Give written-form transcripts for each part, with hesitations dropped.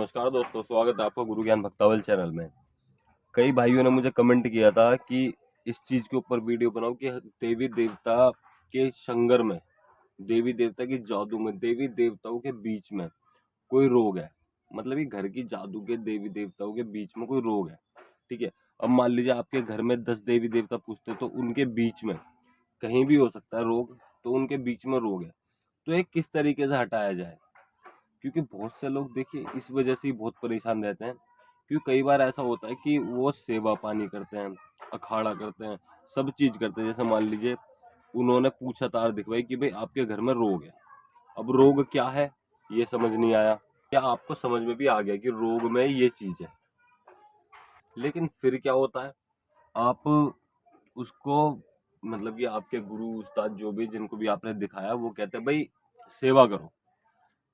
नमस्कार दोस्तों, स्वागत है आपका गुरु ज्ञान भक्तावल चैनल में। कई भाइयों ने मुझे कमेंट किया था कि इस चीज़ के ऊपर वीडियो बनाओ कि देवी देवता के संगर में, देवी देवता की जादू में, देवी देवताओं के बीच में कोई रोग है। मतलब ये घर की जादू के देवी देवताओं के बीच में कोई रोग है। ठीक है। अब मान लीजिए आपके घर में 10 देवी देवता पूजते तो उनके बीच में कहीं भी हो सकता है रोग, तो उनके बीच में रोग है। तो ये किस तरीके से हटाया जाए? क्योंकि बहुत से लोग देखिए इस वजह से ही बहुत परेशान रहते हैं, क्योंकि कई बार ऐसा होता है कि वो सेवा पानी करते हैं, अखाड़ा करते हैं, सब चीज करते हैं। जैसे मान लीजिए उन्होंने पूछा तार दिखवाई कि भाई आपके घर में रोग है। अब रोग क्या है ये समझ नहीं आया, या आपको समझ में भी आ गया कि रोग में ये चीज है, लेकिन फिर क्या होता है, आप उसको मतलब कि आपके गुरु उस्ताद जो भी जिनको भी आपने दिखाया वो कहते हैं भाई सेवा करो,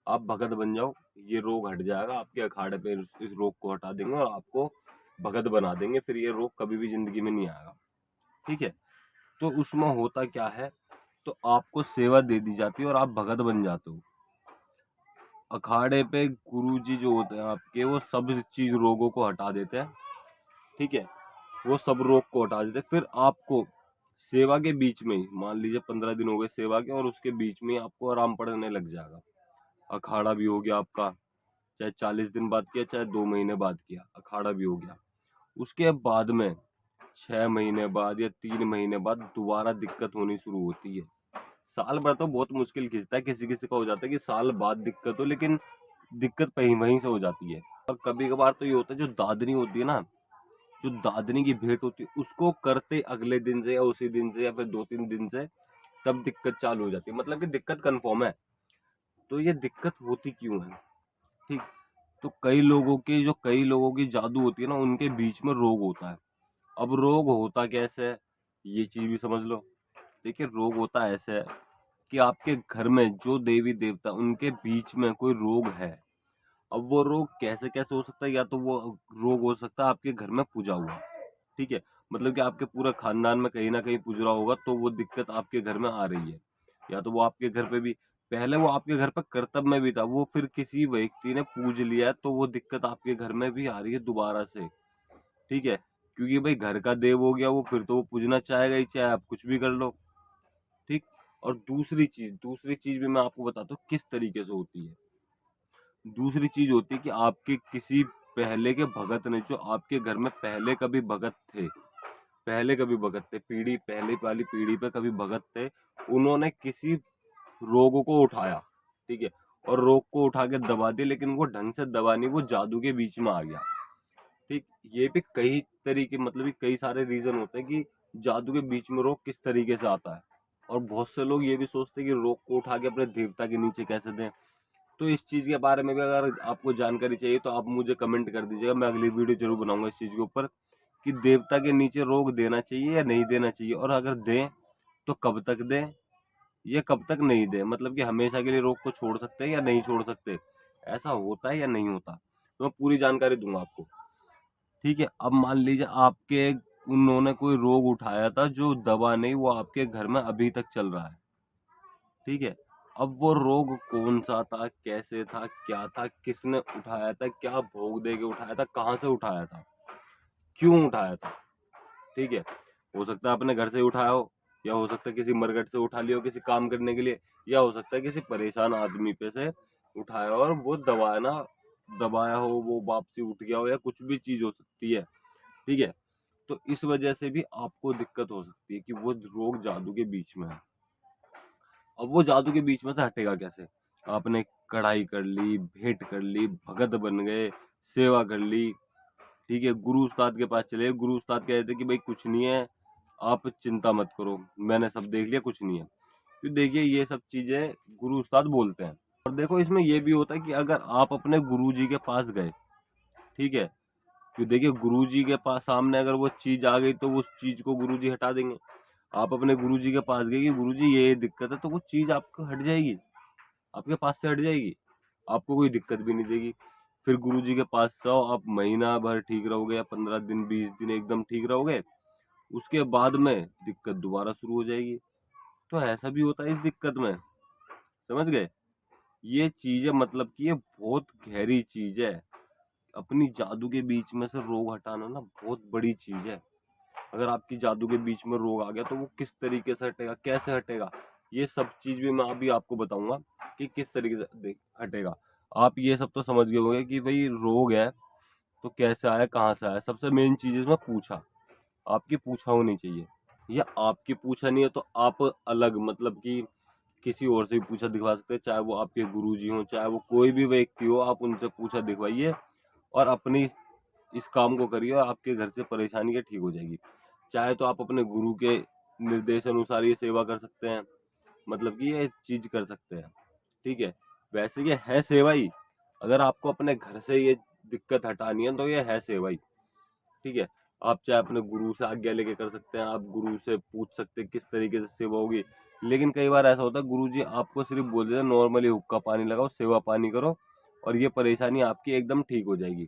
आप भगत बन जाओ, ये रोग हट जाएगा, आपके अखाड़े पे इस रोग को हटा देंगे और आपको भगत बना देंगे, फिर ये रोग कभी भी जिंदगी में नहीं आएगा। ठीक है। तो उसमें होता क्या है, तो आपको सेवा दे दी जाती है और आप भगत बन जाते हो। अखाड़े पे गुरुजी जो होते हैं आपके, वो सब चीज रोगों को हटा देते हैं। ठीक है। वो सब रोग को हटा देते हैं। फिर आपको सेवा के बीच में ही, मान लीजिए 15 दिन हो गए सेवा के, और उसके बीच में ही आपको आराम पड़ने लग जाएगा। अखाड़ा भी हो गया आपका, चाहे 40 दिन बाद किया चाहे 2 महीने बाद किया, अखाड़ा भी हो गया। उसके बाद में 6 महीने बाद या 3 महीने बाद दोबारा दिक्कत होनी शुरू होती है। साल भर तो बहुत मुश्किल खिंचता है, किसी किसी का हो जाता है कि साल बाद दिक्कत हो, लेकिन दिक्कत वहीं वहीं से हो जाती है। और कभी कभार तो ये होता है, जो दादनी होती है ना, जो दादनी की भेंट होती है, उसको करते अगले दिन से या उसी दिन से या फिर 2-3 दिन से तब दिक्कत चालू हो जाती है। मतलब कि दिक्कत कंफर्म है। तो ये दिक्कत होती क्यों है? ठीक। तो कई लोगों की जादू होती है ना, उनके बीच में रोग होता है। अब रोग होता कैसे है, ये चीज भी समझ लो। देखिए रोग होता ऐसे है कि आपके घर में जो देवी देवता उनके बीच में कोई रोग है। अब वो रोग कैसे कैसे हो सकता है, या तो वो रोग हो सकता है आपके घर में पूजा हुआ। ठीक है। मतलब कि आपके पूरा खानदान में कहीं ना कहीं पूज रहा होगा, तो वो दिक्कत आपके घर में आ रही है। या तो वो आपके घर पे भी, पहले वो आपके घर पे कर्तव्य में भी था, वो फिर किसी व्यक्ति ने पूज लिया है, तो वो दिक्कत आपके घर में भी आ रही है दोबारा से। ठीक है। क्योंकि भाई घर का देव हो गया वो, फिर तो वो पूजना चाहेगा ही, चाहे आप कुछ भी कर लो। ठीक। और दूसरी चीज भी मैं आपको बताता हूँ किस तरीके से होती है। दूसरी चीज होती है कि आपके किसी पहले के भगत ने, जो आपके घर में पहले कभी भगत थे, पीढ़ी पहले वाली पीढ़ी पे कभी भगत थे, उन्होंने किसी रोग को उठाया। ठीक है। और रोग को उठा के दबा दिया, लेकिन वो ढंग से दबा नहीं, वो जादू के बीच में आ गया। ठीक। ये भी कई तरीके, मतलब कि कई सारे रीजन होते हैं कि जादू के बीच में रोग किस तरीके से आता है। और बहुत से लोग ये भी सोचते हैं कि रोग को उठा के अपने देवता के नीचे कैसे दें। तो इस चीज के बारे में भी अगर आपको जानकारी चाहिए तो आप मुझे कमेंट कर दीजिएगा, मैं अगली वीडियो जरूर बनाऊंगा इस चीज के ऊपर, कि देवता के नीचे रोग देना चाहिए या नहीं देना चाहिए, और अगर दें तो कब तक दें या कब तक नहीं दें। मतलब कि हमेशा के लिए रोग को छोड़ सकते हैं या नहीं छोड़ सकते, ऐसा होता है या नहीं होता, तो मैं पूरी जानकारी दूंगा आपको। ठीक है। अब मान लीजिए आपके उन्होंने कोई रोग उठाया था जो दवा नहीं, वो आपके घर में अभी तक चल रहा है। ठीक है। अब वो रोग कौन सा था, कैसे था, क्या था, किसने उठाया था, क्या भोग दे के उठाया था, कहाँ से उठाया था, क्यों उठाया था। ठीक है। हो सकता है अपने घर से उठाया हो, या हो सकता है किसी मरघट से उठा लिया हो किसी काम करने के लिए, या हो सकता है किसी परेशान आदमी पे से उठाया हो और वो दबाया हो, वो वापसी उठ गया हो, या कुछ भी चीज हो सकती है। ठीक है। तो इस वजह से भी आपको दिक्कत हो सकती है कि वो रोग जादू के बीच में है। अब वो जादू के बीच में से हटेगा कैसे? आपने कढ़ाई कर ली, भेंट कर ली, भगत बन गए, सेवा कर ली। ठीक है। गुरु उस्ताद के पास चले, गुरु उस्ताद कहते कि भाई कुछ नहीं है, आप चिंता मत करो, मैंने सब देख लिया, कुछ नहीं है। तो देखिए ये सब चीजें गुरु उस्ताद बोलते हैं। और देखो इसमें ये भी होता है कि अगर आप अपने गुरु जी के पास गए, ठीक है, तो देखिए गुरुजी के पास सामने अगर वो चीज आ गई तो उस चीज को गुरुजी हटा देंगे। आप अपने गुरुजी के पास गए कि गुरुजी ये दिक्कत है, तो वो चीज आपको हट जाएगी, आपके पास से हट जाएगी, आपको कोई दिक्कत भी नहीं देगी। फिर गुरुजी के पास जाओ, आप महीना भर ठीक रहोगे या 15 दिन 20 दिन एकदम ठीक रहोगे, उसके बाद में दिक्कत दोबारा शुरू हो जाएगी। तो ऐसा भी होता है इस दिक्कत में, समझ गए? ये चीज है, मतलब कि ये बहुत गहरी चीज है। अपनी जादू के बीच में से रोग हटाना ना बहुत बड़ी चीज है। अगर आपकी जादू के बीच में रोग आ गया तो वो किस तरीके से हटेगा, कैसे हटेगा, ये सब चीज भी मैं अभी आपको बताऊंगा कि किस तरीके से हटेगा। आप ये सब तो समझ गए होंगे कि भाई रोग है तो कैसे आया, कहाँ से आया। सबसे मेन चीज है इसमें पूछा, आपकी पूछा होनी चाहिए। या आपकी पूछा नहीं है तो आप अलग, मतलब कि किसी और से भी पूछा दिखवा सकते हैं, चाहे वो आपके गुरुजी हो, चाहे वो कोई भी व्यक्ति हो, आप उनसे पूछा दिखवाइए और अपनी इस काम को करिए और आपके घर से परेशानी ये ठीक हो जाएगी। चाहे तो आप अपने गुरु के निर्देश अनुसार ये सेवा कर सकते हैं, मतलब कि ये चीज कर सकते हैं, ठीक है। वैसे ये है सेवा ही। अगर आपको अपने घर से ये दिक्कत हटानी है तो ये है सेवा ही, ठीक है। आप चाहे अपने गुरु से आज्ञा लेके कर सकते हैं, आप गुरु से पूछ सकते हैं किस तरीके से सेवा होगी। लेकिन कई बार ऐसा होता है गुरु जी आपको सिर्फ बोल देते हैं नॉर्मली हुक्का पानी लगाओ, सेवा पानी करो और ये परेशानी आपकी एकदम ठीक हो जाएगी।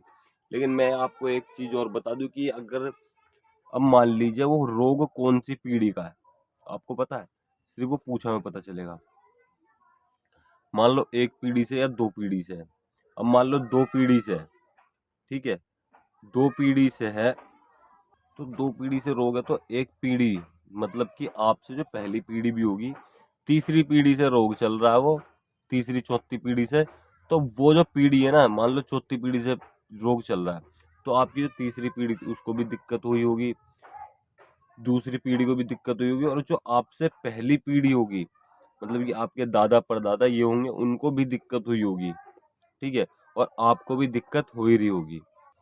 लेकिन मैं आपको एक चीज और बता दूं कि अगर अब मान लीजिए वो रोग कौन सी पीढ़ी का है, आपको पता है, सिर्फ वो पूछा में पता चलेगा। मान लो एक पीढ़ी से या दो पीढ़ी से है। अब मान लो दो पीढ़ी से है, ठीक है, दो पीढ़ी से है तो दो पीढ़ी से रोग है तो एक पीढ़ी, मतलब कि आपसे जो पहली पीढ़ी भी होगी, तीसरी पीढ़ी से रोग चल रहा है वो, तीसरी चौथी पीढ़ी से, तो वो जो पीढ़ी है ना, मान लो चौथी पीढ़ी से रोग चल रहा है तो आपकी जो तीसरी पीढ़ी थी उसको भी दिक्कत हुई होगी, दूसरी पीढ़ी को भी दिक्कत हुई होगी, और जो आपसे पहली पीढ़ी होगी, मतलब कि आपके दादा परदादा ये होंगे, उनको भी दिक्कत हुई होगी, ठीक है, और आपको भी दिक्कत हो ही रही होगी।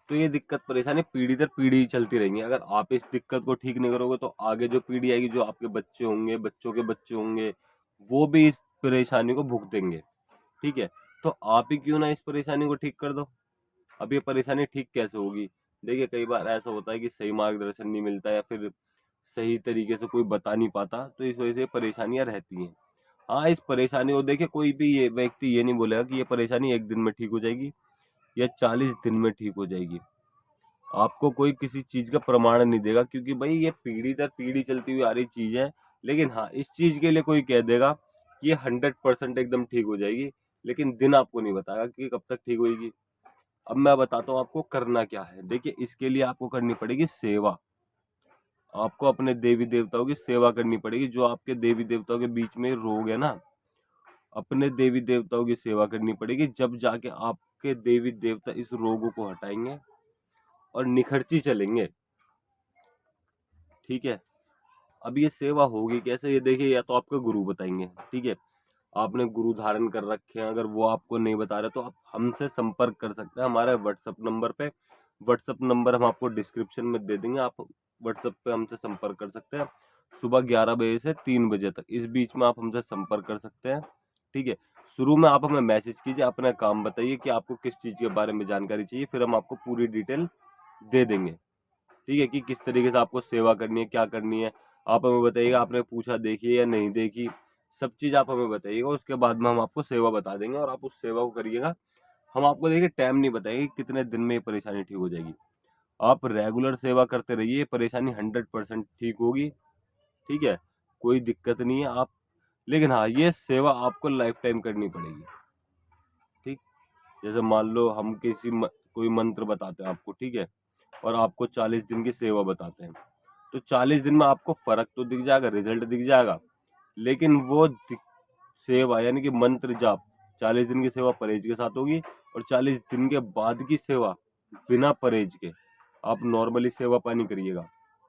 तो ये दिक्कत परेशानी पीढ़ी दर पीढ़ी चलती रहेंगी। अगर आप इस दिक्कत को ठीक नहीं करोगे तो आगे जो पीढ़ी आएगी, जो आपके बच्चे होंगे, बच्चों के बच्चे होंगे, वो भी इस परेशानी को भुगतेंगे, ठीक है। तो आप ही क्यों ना इस परेशानी को ठीक कर दो। अब ये परेशानी ठीक कैसे होगी? देखिए कई बार ऐसा होता है कि सही मार्गदर्शन नहीं मिलता या फिर सही तरीके से कोई बता नहीं पाता, तो इस वजह से परेशानियां रहती हैं। हाँ, इस परेशानी को देखिए कोई भी ये व्यक्ति ये नहीं बोलेगा कि ये परेशानी एक दिन में ठीक हो जाएगी या 40 दिन में ठीक हो जाएगी। आपको कोई किसी चीज का प्रमाण नहीं देगा, क्योंकि भाई ये पीढ़ी दर पीढ़ी चलती हुई आ रही चीज है। लेकिन हाँ, इस चीज के लिए कोई कह देगा कि ये 100% एकदम ठीक हो जाएगी, लेकिन दिन आपको नहीं बताएगा कि कब तक ठीक होगी। अब मैं बताता हूँ आपको करना क्या है। देखिए इसके लिए आपको करनी पड़ेगी सेवा। आपको अपने देवी देवताओं की सेवा करनी पड़ेगी। जो आपके देवी देवताओं के बीच में रोग है ना, अपने देवी देवताओं की सेवा करनी पड़ेगी, जब जाके आपके देवी देवता इस रोग को हटाएंगे और निखरची चलेंगे, ठीक है। अब ये सेवा होगी कैसे, ये देखिए या तो आपके गुरु बताएंगे, ठीक है। आपने गुरु धारण कर रखे हैं, अगर वो आपको नहीं बता रहे तो आप हमसे संपर्क कर सकते हैं हमारे व्हाट्सएप नंबर पे। व्हाट्सएप नंबर हम आपको डिस्क्रिप्शन में दे देंगे, आप व्हाट्सएप पे हमसे संपर्क कर सकते हैं। सुबह 11 बजे से 3 बजे तक इस बीच में आप हमसे संपर्क कर सकते हैं, ठीक है। शुरू में आप हमें मैसेज कीजिए, अपना काम बताइए कि आपको किस चीज़ के बारे में जानकारी चाहिए, फिर हम आपको पूरी डिटेल दे देंगे, ठीक है, कि किस तरीके से आपको सेवा करनी है, क्या करनी है। आप हमें बताइएगा आपने पूछा देखी या नहीं देखी, सब चीज़ आप हमें बताइएगा। उसके बाद में हम आपको सेवा बता देंगे और आप उस सेवा को करिएगा। हम आपको देखिए टाइम नहीं बताएंगे कि कितने दिन में ये परेशानी ठीक हो जाएगी। आप रेगुलर सेवा करते रहिए, परेशानी 100% ठीक होगी, ठीक है, कोई दिक्कत नहीं है। आप, लेकिन हाँ, ये सेवा आपको लाइफ टाइम करनी पड़ेगी, ठीक। जैसे मान लो हम कोई मंत्र बताते हैं आपको, ठीक है, और आपको 40 दिन की सेवा बताते हैं, तो 40 दिन में आपको फर्क तो दिख जाएगा, रिजल्ट दिख जाएगा। लेकिन वो सेवा यानी कि मंत्र जाप, 40 दिन की सेवा परहेज के साथ होगी, और 40 दिन के बाद की सेवा बिना परहेज के आप नॉर्मली सेवा पानी करिएगा।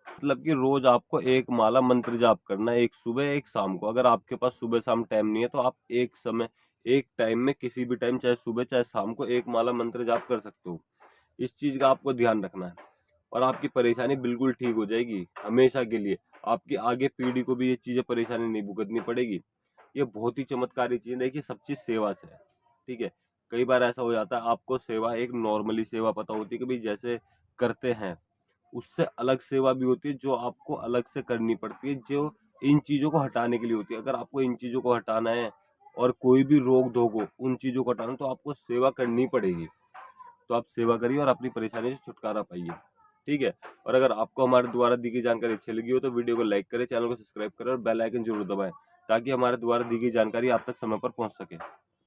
मतलब कि रोज आपको एक माला मंत्र जाप करना है, एक सुबह एक शाम को। अगर आपके पास सुबह शाम टाइम नहीं है तो आप एक समय, एक टाइम में किसी भी टाइम, चाहे सुबह चाहे शाम को, एक माला मंत्र जाप कर सकते हो। इस चीज का आपको ध्यान रखना है और आपकी परेशानी बिल्कुल ठीक हो जाएगी हमेशा के लिए। आपकी आगे पीढ़ी को भी ये चीजें परेशानी नहीं भुगतनी पड़ेगी। ये बहुत ही चमत्कारी चीज है। देखिए सब चीज सेवा से है, ठीक है। कई बार ऐसा हो जाता है आपको सेवा एक नॉर्मली सेवा पता होती है कि भाई जैसे करते हैं, उससे अलग सेवा भी होती है जो आपको अलग से करनी पड़ती है, जो इन चीजों को हटाने के लिए होती है। अगर आपको इन चीजों को हटाना है और कोई भी रोग धोग हो, उन चीजों को हटाना, तो आपको सेवा करनी पड़ेगी। तो आप सेवा करिए और अपनी परेशानी से छुटकारा पाइए, ठीक है। और अगर आपको हमारे द्वारा दी गई जानकारी अच्छी लगी हो तो वीडियो को लाइक करें, चैनल को सब्सक्राइब करें और बेल आइकन जरूर दबाएं, ताकि हमारे द्वारा दी गई जानकारी आप तक समय पर पहुंच सके।